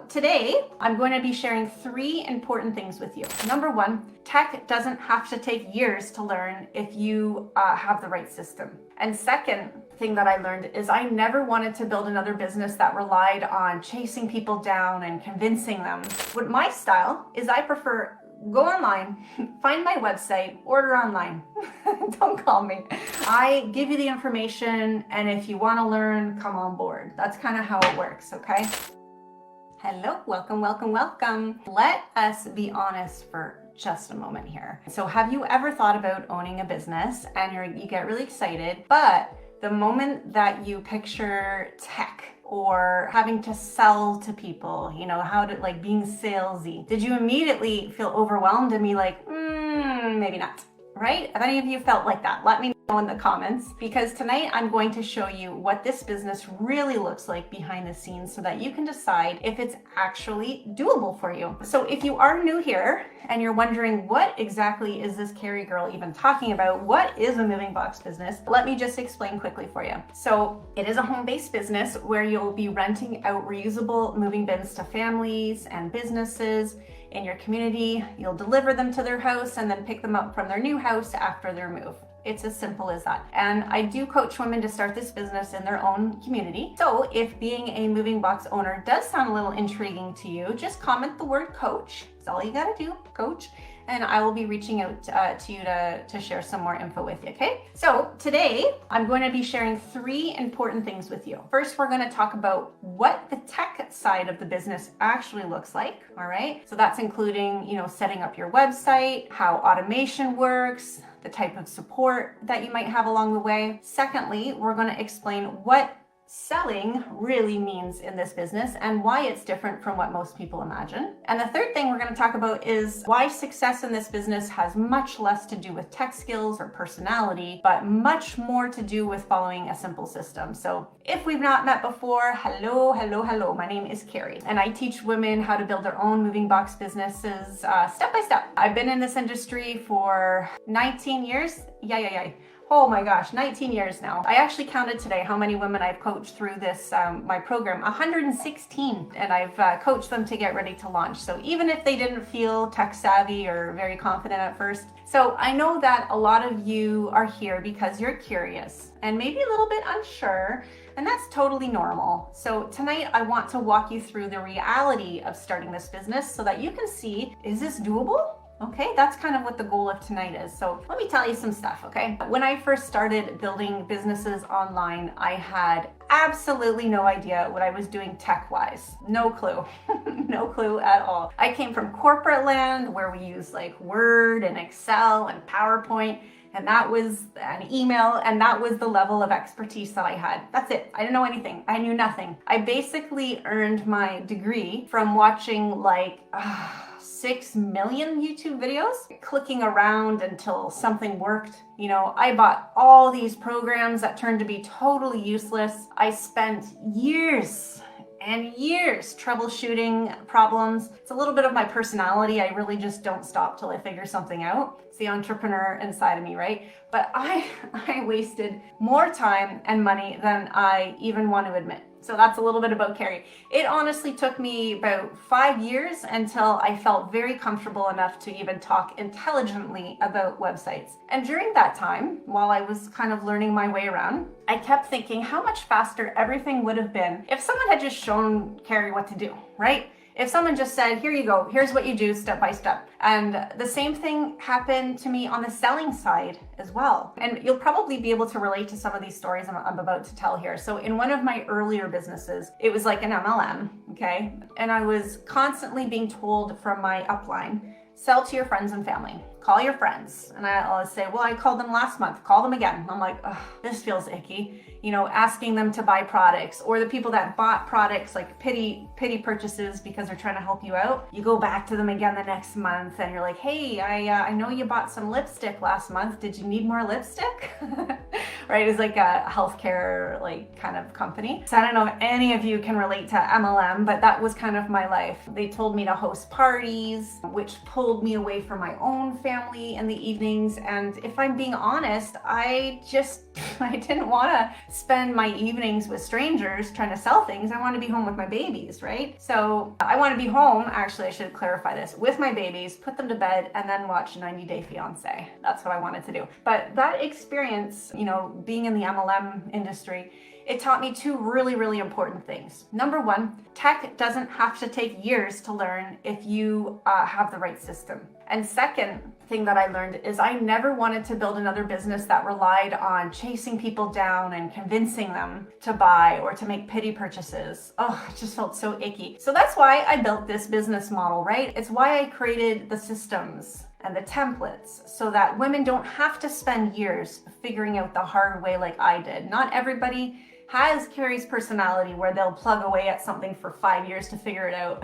today I'm going to be sharing 3 important things with you. Number 1, tech doesn't have to take years to learn if you have the right system. And second thing that I learned is I never wanted to build another business that relied on chasing people down and convincing them. What my style is, I prefer go online, find my website, order online. Don't call me. I give you the information, and if you want to learn, come on board. That's kind of how it works, okay? Hello, welcome, welcome, welcome. Let us be honest for just a moment here. So have you ever thought about owning a business and you get really excited, but the moment that you picture tech or having to sell to people, how to like being salesy, did you immediately feel overwhelmed and be like, maybe not, right? Have any of you felt like that? Let me know in the comments, because tonight I'm going to show you what this business really looks like behind the scenes so that you can decide if it's actually doable for you. So if you are new here and you're wondering what exactly is this Carrie girl even talking about, what is a moving box business, let me just explain quickly for you. So it is a home-based business where you'll be renting out reusable moving bins to families and businesses in your community. You'll deliver them to their house and then pick them up from their new house after their move. It's as simple as that. And I do coach women to start this business in their own community. So if being a moving box owner does sound a little intriguing to you, just comment the word coach. That's all you gotta do, coach. And I will be reaching out to you to share some more info with you, okay? So today, I'm going to be sharing 3 important things with you. First, we're gonna talk about what the tech side of the business actually looks like, all right? So that's including, setting up your website, how automation works, the type of support that you might have along the way. Secondly, we're gonna explain what selling really means in this business and why it's different from what most people imagine. And the third thing we're going to talk about is why success in this business has much less to do with tech skills or personality, but much more to do with following a simple system. So if we've not met before, hello, hello, hello. My name is Carrie, and I teach women how to build their own moving box businesses step by step. I've been in this industry for 19 years. Oh my gosh, 19 years now. I actually counted today how many women I've coached through this, my program, 116, and I've coached them to get ready to launch. So even if they didn't feel tech savvy or very confident at first. So I know that a lot of you are here because you're curious and maybe a little bit unsure, and that's totally normal. So tonight I want to walk you through the reality of starting this business so that you can see, is this doable? Okay, that's kind of what the goal of tonight is. So let me tell you some stuff, okay? When I first started building businesses online, I had absolutely no idea what I was doing tech-wise. No clue, no clue at all. I came from corporate land where we use like Word and Excel and PowerPoint, and that was an email, and that was the level of expertise that I had. That's it. I didn't know anything. I knew nothing. I basically earned my degree from watching like 6 million YouTube videos, clicking around until something worked. I bought all these programs that turned to be totally useless. I spent years and years troubleshooting problems. It's a little bit of my personality. I really just don't stop till I figure something out. It's the entrepreneur inside of me, right? But I wasted more time and money than I even want to admit. So that's a little bit about Carrie. It honestly took me about 5 years until I felt very comfortable enough to even talk intelligently about websites. And during that time, while I was kind of learning my way around, I kept thinking how much faster everything would have been if someone had just shown Carrie what to do, right? If someone just said, here you go, here's what you do step by step. And the same thing happened to me on the selling side as well. And you'll probably be able to relate to some of these stories I'm about to tell here. So in one of my earlier businesses, it was like an MLM, okay? And I was constantly being told from my upline, sell to your friends and family. Call your friends. And I'll say, well, I called them last month, call them again. I'm like, oh, this feels icky. Asking them to buy products, or the people that bought products, like pity purchases because they're trying to help you out. You go back to them again the next month and you're like, hey, I know you bought some lipstick last month. Did you need more lipstick? Right? It's like a healthcare kind of company. So I don't know if any of you can relate to MLM, but that was kind of my life. They told me to host parties, which pulled me away from my own family family in the evenings. And if I'm being honest, I didn't want to spend my evenings with strangers trying to sell things. I want to be home with my babies, right? So I want to be home, actually, I should clarify this, with my babies, put them to bed, and then watch 90 Day Fiancé. That's what I wanted to do. But that experience, being in the MLM industry, it taught me two really, really important things. Number one, tech doesn't have to take years to learn if you have the right system. And second thing that I learned is I never wanted to build another business that relied on chasing people down and convincing them to buy or to make pity purchases. Oh, it just felt so icky. So that's why I built this business model, right? It's why I created the systems and the templates so that women don't have to spend years figuring out the hard way like I did. Not everybody has Carrie's personality where they'll plug away at something for 5 years to figure it out,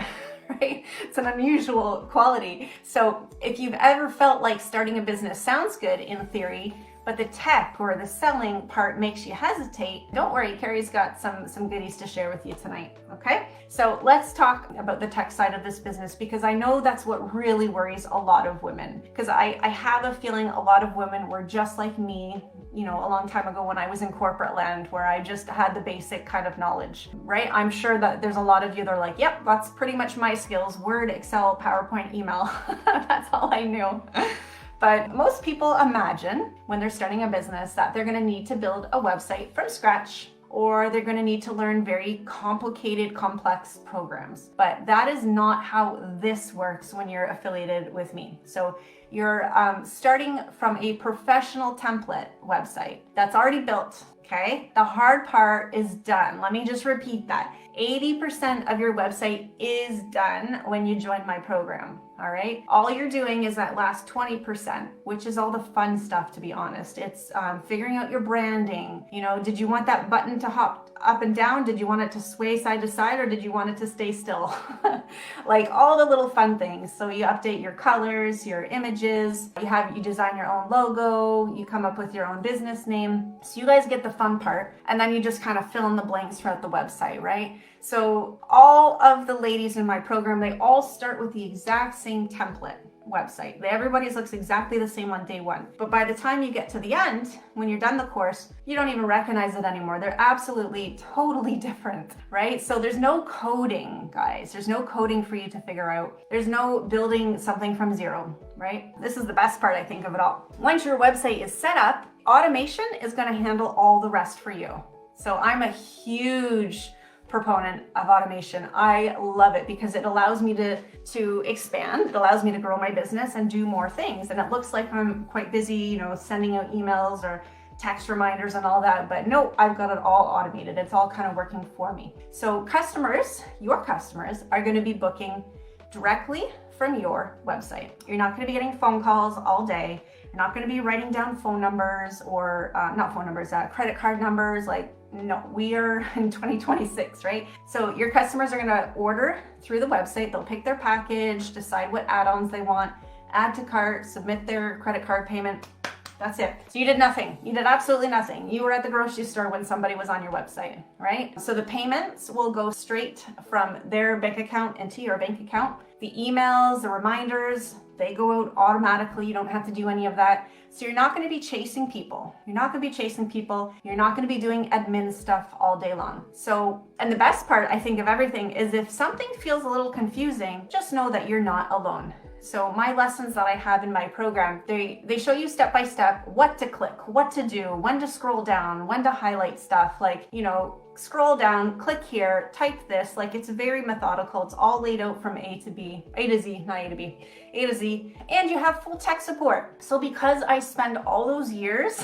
right? It's an unusual quality. So if you've ever felt like starting a business sounds good in theory, but the tech or the selling part makes you hesitate, don't worry, Carrie's got some goodies to share with you tonight, okay? So let's talk about the tech side of this business, because I know that's what really worries a lot of women. Because I have a feeling a lot of women were just like me, a long time ago when I was in corporate land, where I just had the basic kind of knowledge, right? I'm sure that there's a lot of you that are like, yep, that's pretty much my skills, Word, Excel, PowerPoint, email. That's all I knew. But most people imagine when they're starting a business that they're going to need to build a website from scratch, or they're going to need to learn very complicated, complex programs. But that is not how this works when you're affiliated with me. So you're starting from a professional template website that's already built, okay? The hard part is done. Let me just repeat that. 80% of your website is done when you join my program, all right? All you're doing is that last 20%, which is all the fun stuff, to be honest. It's figuring out your branding. Did you want that button to hop up and down? Did you want it to sway side to side, or did you want it to stay still? Like all the little fun things. So you update your colors, your images, you design your own logo, you come up with your own business name. So you guys get the fun part, and then you just kind of fill in the blanks throughout the website, right? So all of the ladies in my program, they all start with the exact same template website. Everybody's looks exactly the same on day one. But by the time you get to the end, when you're done the course, you don't even recognize it anymore. They're absolutely, totally different, right? So there's no coding, guys. There's no coding for you to figure out. There's no building something from zero, right? This is the best part, I think, of it all. Once your website is set up, automation is going to handle all the rest for you. So I'm a huge proponent of automation. I love it because it allows me to expand. It allows me to grow my business and do more things. And it looks like I'm quite busy, sending out emails or text reminders and all that, but no, I've got it all automated. It's all kind of working for me. So your customers are going to be booking directly from your website. You're not going to be getting phone calls all day. You're not going to be writing down phone numbers or credit card numbers. No, we are in 2026, right? So your customers are going to order through the website. They'll pick their package, decide what add-ons they want, add to cart, submit their credit card payment. That's it. So you did nothing. You did absolutely nothing. You were at the grocery store when somebody was on your website, right? So the payments will go straight from their bank account into your bank account. The emails, the reminders, they go out automatically. You don't have to do any of that. So you're not going to be chasing people. You're not going to be chasing people. You're not going to be doing admin stuff all day long. So, and the best part, I think, of everything is if something feels a little confusing, just know that you're not alone. So my lessons that I have in my program, they show you step by step what to click, what to do, when to scroll down, when to highlight stuff, scroll down, click here, type this. It's very methodical. It's all laid out from A to Z, not A to B, A to Z. And you have full tech support. So because I spend all those years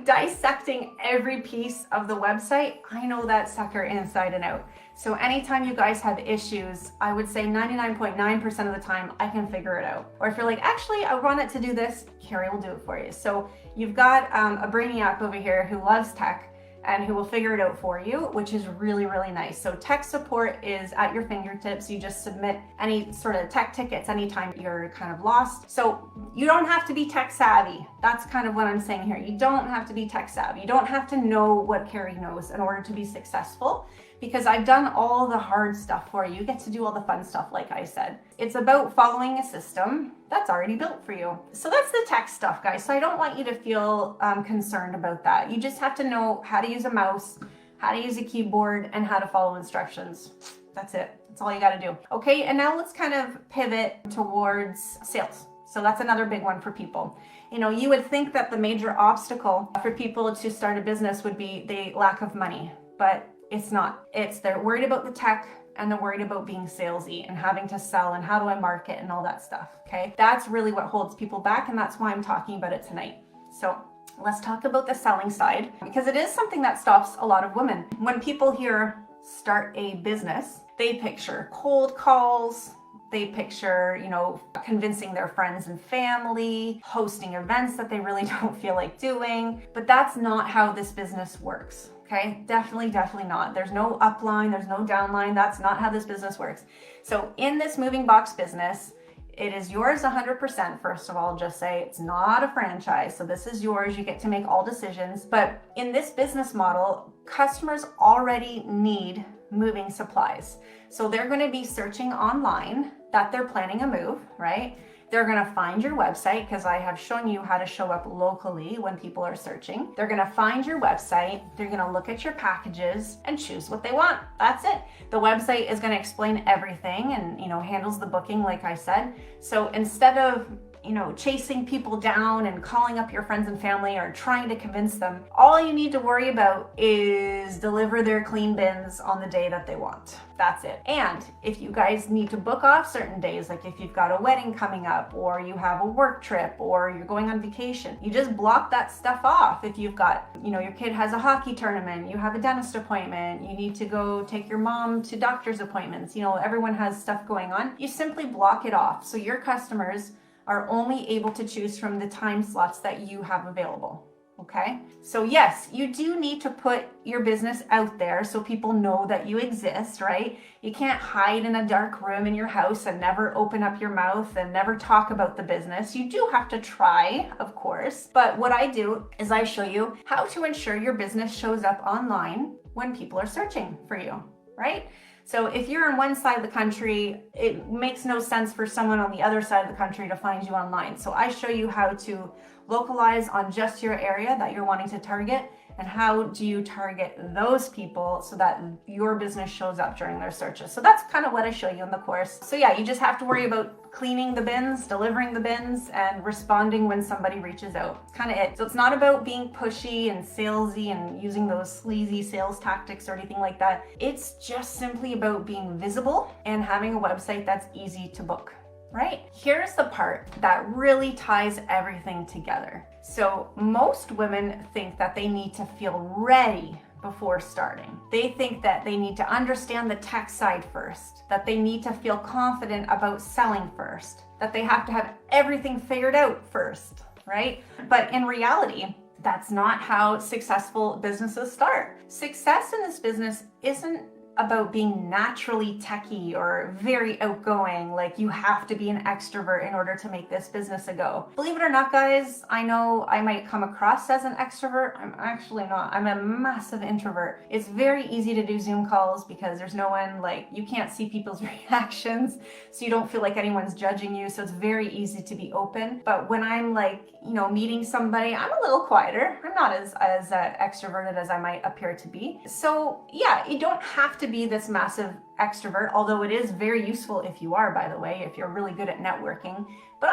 dissecting every piece of the website, I know that sucker inside and out. So anytime you guys have issues, I would say 99.9% of the time, I can figure it out. Or if you're like, actually, I want it to do this, Carrie will do it for you. So you've got a brainiac over here who loves tech and who will figure it out for you, which is really, really nice. So tech support is at your fingertips. You just submit any sort of tech tickets anytime you're kind of lost. So you don't have to be tech savvy. That's kind of what I'm saying here. You don't have to be tech savvy. You don't have to know what Carrie knows in order to be successful, because I've done all the hard stuff for you. You get to do all the fun stuff, like I said. It's about following a system that's already built for you. So that's the tech stuff, guys. So I don't want you to feel concerned about that. You just have to know how to use a mouse, how to use a keyboard, and how to follow instructions. That's it. That's all you got to do. Okay, and now let's kind of pivot towards sales. So that's another big one for people. You know, you would think that the major obstacle for people to start a business would be the lack of money, but it's not. It's they're worried about the tech and they're worried about being salesy and having to sell and how do I market and all that stuff, okay? That's really what holds people back, and that's why I'm talking about it tonight. So let's talk about the selling side, because it is something that stops a lot of women. When people hear start a business, they picture cold calls, they picture, you know, convincing their friends and family, hosting events that they really don't feel like doing. But that's not how this business works, okay? Definitely not. There's no upline, there's no downline. That's not how this business works. So in this moving box business, it is yours 100%. First of all, just say it's not a franchise. So this is yours. You get to make all decisions. But in this business model, customers already need moving supplies. So they're going to be searching online that they're planning a move, right? They're going to find your website, because I have shown you how to show up locally when people are searching. They're going to find your website. They're going to look at your packages and choose what they want. That's it. The website is going to explain everything and, you know, handles the booking, like I said. So instead of, you know, chasing people down and calling up your friends and family or trying to convince them, all you need to worry about is deliver their clean bins on the day that they want. That's it. And if you guys need to book off certain days, like if you've got a wedding coming up or you have a work trip or you're going on vacation, you just block that stuff off. If you've got, you know, your kid has a hockey tournament, you have a dentist appointment, you need to go take your mom to doctor's appointments, you know, everyone has stuff going on. You simply block it off. So your customers are only able to choose from the time slots that you have available. Okay? So yes, you do need to put your business out there so people know that you exist, right? You can't hide in a dark room in your house and never open up your mouth and never talk about the business. You do have to try, of course. But what I do is I show you how to ensure your business shows up online when people are searching for you, right? So if you're on one side of the country, it makes no sense for someone on the other side of the country to find you online. So I show you how to localize on just your area that you're wanting to target, and how do you target those people so that your business shows up during their searches. So that's kind of what I show you in the course. So yeah, you just have to worry about cleaning the bins, delivering the bins, and responding when somebody reaches out. Kind of it. So it's not about being pushy and salesy and using those sleazy sales tactics or anything like that. It's just simply about being visible and having a website that's easy to book. Right? Here's the part that really ties everything together. So most women think that they need to feel ready before starting. They think that they need to understand the tech side first, that they need to feel confident about selling first, that they have to have everything figured out first, right? But in reality, that's not how successful businesses start. Success in this business isn't about being naturally techie or very outgoing, like you have to be an extrovert in order to make this business a go. Believe it or not, guys, I know I might come across as an extrovert. I'm actually not. I'm a massive introvert. It's very easy to do Zoom calls because there's no one, like, you can't see people's reactions, so you don't feel like anyone's judging you, so it's very easy to be open. But when I'm like, you know, meeting somebody, I'm a little quieter. I'm not as extroverted as I might appear to be. So yeah, you don't have to be this massive extrovert, although it is very useful if you are, by the way, if you're really good at networking. But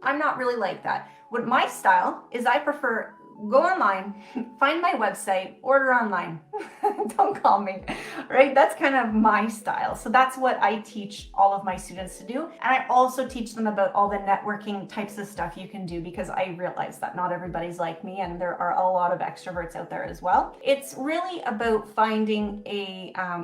I'm not really like that. What my style is, I prefer go online, find my website, order online. Don't call me, right? That's kind of my style. So that's what I teach all of my students to do. And I also teach them about all the networking types of stuff you can do, because I realize that not everybody's like me and there are a lot of extroverts out there as well. It's really about finding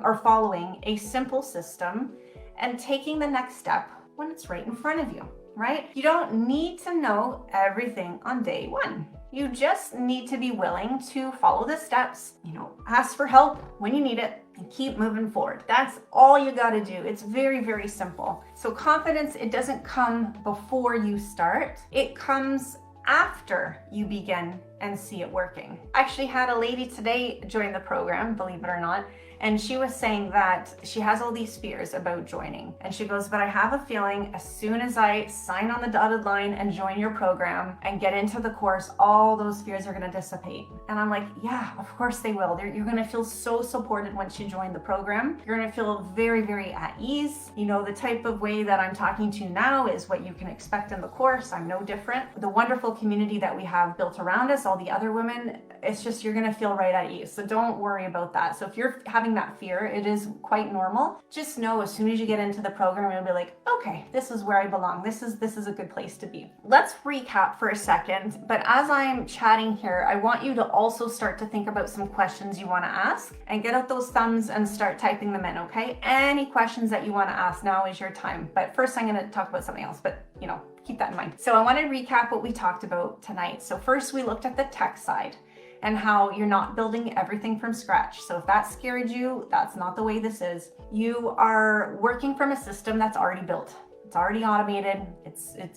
or following a simple system and taking the next step when it's right in front of you, right? You don't need to know everything on day one. You just need to be willing to follow the steps, you know, ask for help when you need it, and keep moving forward. That's all you got to do. It's very, very simple. So confidence, it doesn't come before you start. It comes after you begin and see it working. I actually had a lady today join the program, believe it or not, And she was saying that she has all these fears about joining. And she goes, but I have a feeling as soon as I sign on the dotted line and join your program and get into the course, all those fears are going to dissipate. And I'm like, yeah, of course they will. You're going to feel so supported once you join the program. You're going to feel very, very at ease. You know, the type of way that I'm talking to you now is what you can expect in the course. I'm no different. The wonderful community that we have built around us, all the other women, it's just, you're going to feel right at ease. So don't worry about that. So if you're having that fear, it is quite normal. Just know as soon as you get into the program, you'll be like, okay, this is where I belong. This is a good place to be. Let's recap for a second. But as I'm chatting here, I want you to also start to think about some questions you want to ask and get out those thumbs and start typing them in, okay? Any questions that you want to ask, now is your time. But first I'm going to talk about something else, but you know, keep that in mind. So I want to recap what we talked about tonight. So first we looked at the tech side and how you're not building everything from scratch. So if that scared you, that's not the way this is. You are working from a system that's already built. It's already automated,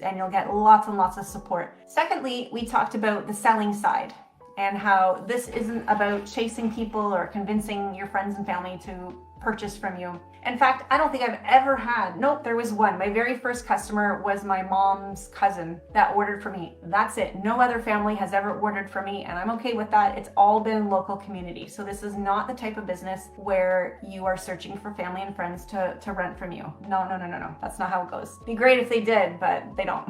and you'll get lots and lots of support. Secondly, we talked about the selling side and how this isn't about chasing people or convincing your friends and family to purchase from you. In fact, I don't think I've ever had, nope, there was one. My very first customer was my mom's cousin that ordered for me. That's it. No other family has ever ordered for me, and I'm okay with that. It's all been local community. So this is not the type of business where you are searching for family and friends to rent from you. No. That's not how it goes. Be great if they did, but they don't.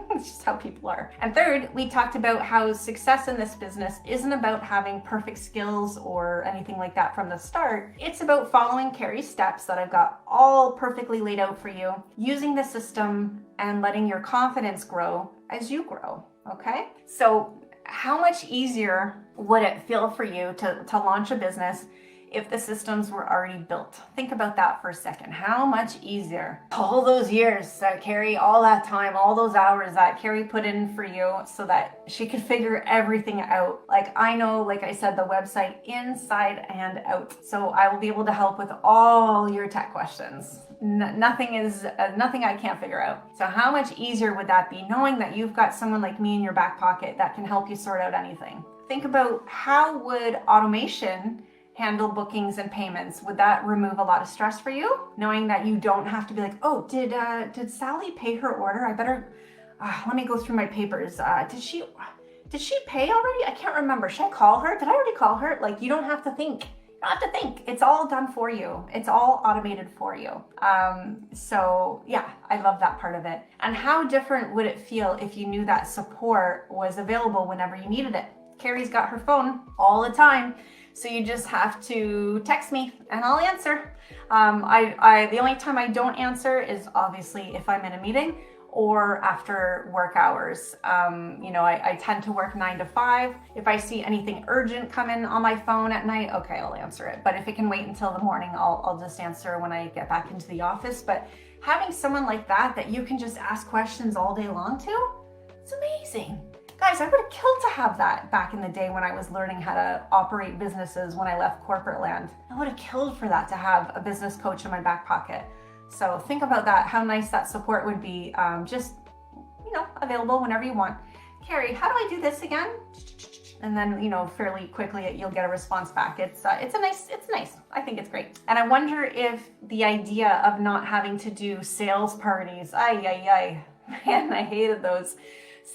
It's just how people are. And third, we talked about how success in this business isn't about having perfect skills or anything like that from the start. It's about following Carrie's steps that I've got all perfectly laid out for you, using the system and letting your confidence grow as you grow, okay? So how much easier would it feel for you to launch a business if the systems were already built? Think about that for a second. How much easier? All those years that Carrie, all that time, all those hours that Carrie put in for you so that she could figure everything out. Like I know, like I said, the website inside and out. So I will be able to help with all your tech questions. Nothing I can't figure out. So how much easier would that be knowing that you've got someone like me in your back pocket that can help you sort out anything? Think about how would automation handle bookings and payments? Would that remove a lot of stress for you? Knowing that you don't have to be like, oh, did Sally pay her order? I better, let me go through my papers. Did she pay already? I can't remember. Should I call her? Did I already call her? Like, you don't have to think. You don't have to think. It's all done for you. It's all automated for you. So yeah, I love that part of it. And how different would it feel if you knew that support was available whenever you needed it? Carrie's got her phone all the time. So you just have to text me and I'll answer. The only time I don't answer is obviously if I'm in a meeting or after work hours. I tend to work 9 to 5. If I see anything urgent come in on my phone at night, okay, I'll answer it. But if it can wait until the morning, I'll just answer when I get back into the office. But having someone like that you can just ask questions all day long to, it's amazing. Guys, I would have killed to have that back in the day when I was learning how to operate businesses when I left corporate land. I would have killed for that to have a business coach in my back pocket. So think about that, how nice that support would be, just, available whenever you want. Carrie, how do I do this again? And then, fairly quickly you'll get a response back. It's nice. I think it's great. And I wonder if the idea of not having to do sales parties, man, I hated those.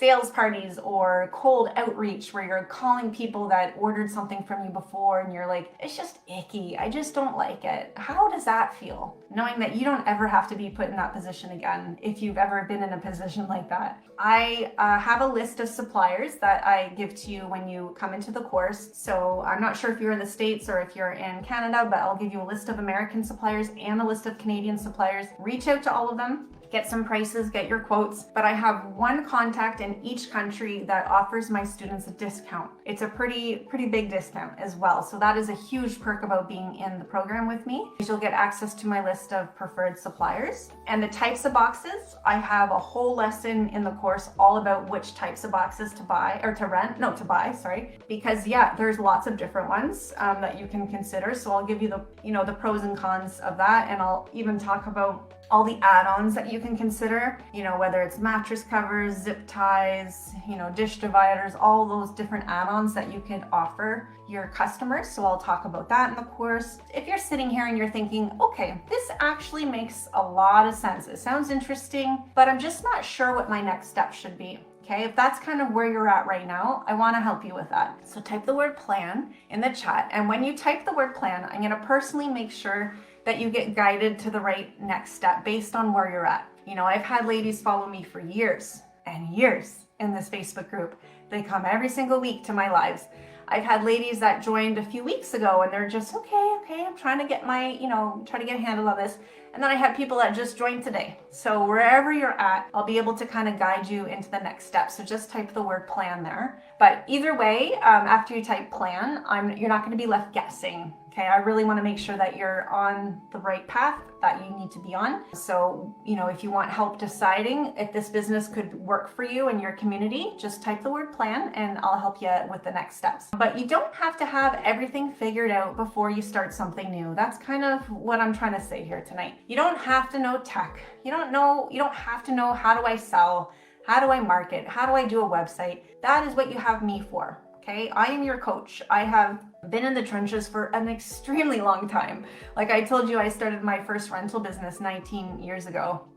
Sales parties or cold outreach where you're calling people that ordered something from you before and you're like, it's just icky. I just don't like it. How does that feel? Knowing that you don't ever have to be put in that position again if you've ever been in a position like that. I have a list of suppliers that I give to you when you come into the course. So I'm not sure if you're in the States or if you're in Canada, but I'll give you a list of American suppliers and a list of Canadian suppliers. Reach out to all of them. Get some prices, get your quotes, but I have one contact in each country that offers my students a discount. It's a pretty big discount as well. So that is a huge perk about being in the program with me. You'll get access to my list of preferred suppliers and the types of boxes. I have a whole lesson in the course all about which types of boxes to buy or to buy, because there's lots of different ones that you can consider. So I'll give you the pros and cons of that. And I'll even talk about all the add-ons that you can consider, whether it's mattress covers, zip ties, dish dividers, all those different add-ons that you could offer your customers. So I'll talk about that in the course. If you're sitting here and you're thinking, okay, this actually makes a lot of sense. It sounds interesting, but I'm just not sure what my next step should be. Okay, if that's kind of where you're at right now, I want to help you with that. So type the word plan in the chat. And when you type the word plan, I'm going to personally make sure that you get guided to the right next step based on where you're at. I've had ladies follow me for years and years in this Facebook group. They come every single week to my lives. I've had ladies that joined a few weeks ago and they're just, okay, I'm trying to get trying to get a handle on this. And then I have people that just joined today. So wherever you're at, I'll be able to kind of guide you into the next step. So just type the word plan there. But either way, after you type plan, you're not going to be left guessing. Okay, I really want to make sure that you're on the right path that you need to be on. So, if you want help deciding if this business could work for you and your community, just type the word plan and I'll help you with the next steps. But you don't have to have everything figured out before you start something new. That's kind of what I'm trying to say here tonight. You don't have to know tech. You don't have to know how do I sell, how do I market, how do I do a website. That is what you have me for. Okay, I am your coach. I have been in the trenches for an extremely long time. Like I told you, I started my first rental business 19 years ago.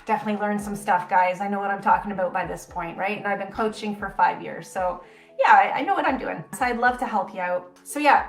Definitely learned some stuff, guys. I know what I'm talking about by this point, right? And I've been coaching for 5 years. So yeah, I know what I'm doing. So I'd love to help you out. So yeah,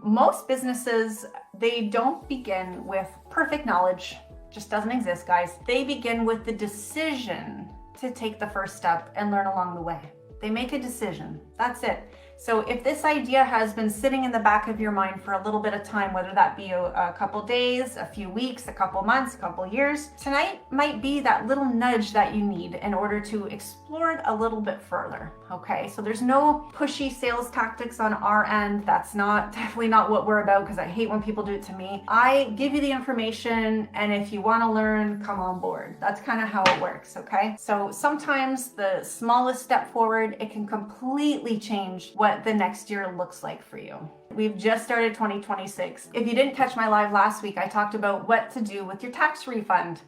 most businesses, they don't begin with perfect knowledge. Just doesn't exist, guys. They begin with the decision to take the first step and learn along the way. They make a decision. That's it. So if this idea has been sitting in the back of your mind for a little bit of time, whether that be a couple days, a few weeks, a couple months, a couple years, tonight might be that little nudge that you need in order to explore it a little bit further. Okay, so there's no pushy sales tactics on our end. That's definitely not what we're about, because I hate when people do it to me. I give you the information, and if you want to learn, come on board. That's kind of how it works, okay? So sometimes the smallest step forward, it can completely change what the next year looks like for you. We've just started 2026. If you didn't catch my live last week, I talked about what to do with your tax refund.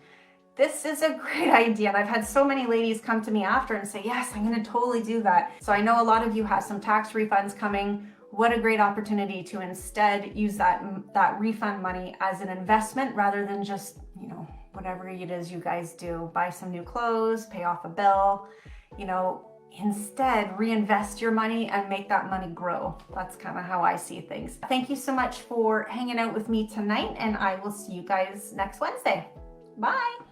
This is a great idea, and I've had so many ladies come to me after and say, yes, I'm going to totally do that. So I know a lot of you have some tax refunds coming. What a great opportunity to instead use that refund money as an investment rather than just, whatever it is you guys do. Buy some new clothes, pay off a bill, instead reinvest your money and make that money grow. That's kind of how I see things. Thank you so much for hanging out with me tonight, and I will see you guys next Wednesday. Bye.